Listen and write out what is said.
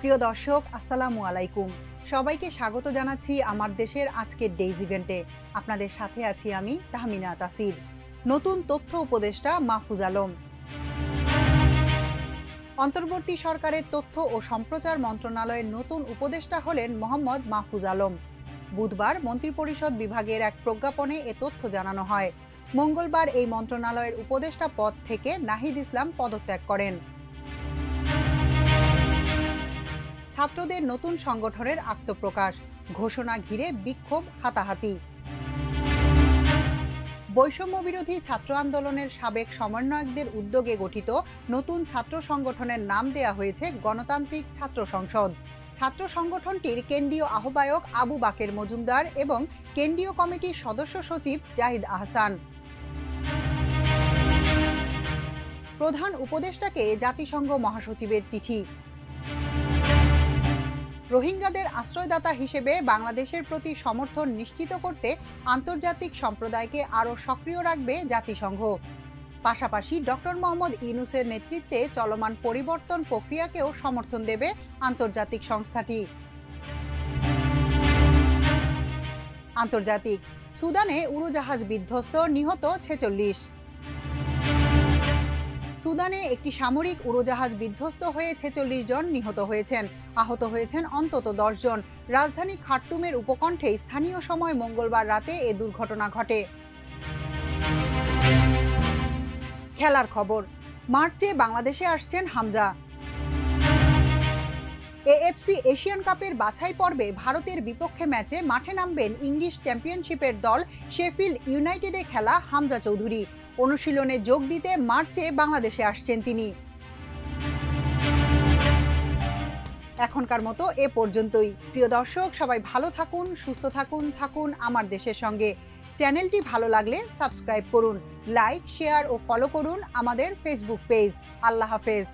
প্রিয় দর্শক, আসসালামু আলাইকুম। সবাইকে স্বাগত জানাচ্ছি আমার দেশের আজকের ডেইজ ইভেন্টে। আপনাদের সাথে আছি আমি তাহমিনা তাসির। নতুন তথ্য উপদেষ্টা মাহফুজ আলম। অন্তর্বর্তী সরকারের তথ্য ও সম্প্রচার মন্ত্রণালয়ের নতুন উপদেষ্টা হলেন মোহাম্মদ মাহফুজ আলম। বুধবার মন্ত্রিপরিষদ বিভাগের এক প্রজ্ঞাপনে এ তথ্য জানানো হয়। মঙ্গলবার এই মন্ত্রণালয়ের উপদেষ্টা পদ থেকে নাহিদ ইসলাম পদত্যাগ করেন। ছাত্রদের নতুন সংগঠনের আত্মপ্রকাশ, ঘোষণা ঘিরে বিক্ষোভ হাতাহাতি। বৈষম্য বিরোধী ছাত্র আন্দোলনের সাবেক সমন্বয়কদের উদ্যোগে গঠিত নতুন ছাত্র সংগঠনের নাম দেয়া হয়েছে গণতান্ত্রিক ছাত্র সংসদ। ছাত্র সংগঠনটির কেন্দ্রীয় আহ্বায়ক আবু বাকের মজুমদার এবং কেন্দ্রীয় কমিটির সদস্য সচিব জাহিদ আহসান। প্রধান উপদেষ্টাকে জাতিসংঘ মহাসচিবের চিঠি। রোহিঙ্গাদের আশ্রয়দাতা হিসেবে বাংলাদেশের প্রতি সমর্থন নিশ্চিত করতে আন্তর্জাতিক সম্প্রদায়কে আরও সক্রিয় রাখবে জাতিসংঘ। পাশাপাশি ডক্টর মোহাম্মদ ইউনূসের নেতৃত্বে চলমান পরিবর্তন প্রক্রিয়াকেও সমর্থন দেবে আন্তর্জাতিক সংস্থাটি। আন্তর্জাতিক। সুদানে উড়োজাহাজ বিধ্বস্ত, নিহত 46। সুদানে একটি সামরিক উড়োজাহাজ বিধ্বস্ত হয়ে 46 জন নিহত হয়েছেন। আহত হয়েছেন অন্তত 10 জন। রাজধানী খার্তুমের উপকণ্ঠে স্থানীয় সময় মঙ্গলবার রাতে এ দুর্ঘটনা ঘটে। খেলার খবর। মার্চে বাংলাদেশে আসছেন হামজা। এএফসি এশিয়ান কাপের বাছাই পর্বে ভারতের বিপক্ষে ম্যাচে মাঠে নামবেন ইংলিশ চ্যাম্পিয়নশিপের দল শেফিল্ড ইউনাইটেডে খেলা হামজা চৌধুরী। অনুশীলনে যোগ দিতে মার্চে বাংলাদেশে আসছেন তিনি। এখনকার মতো এ পর্যন্তই। প্রিয় দর্শক, সবাই ভালো থাকুন, সুস্থ থাকুন, থাকুন আমার দেশের সঙ্গে। চ্যানেলটি ভালো লাগলে সাবস্ক্রাইব করুন, লাইক, শেয়ার ও ফলো করুন আমাদের ফেসবুক পেজ। আল্লাহ হাফেজ।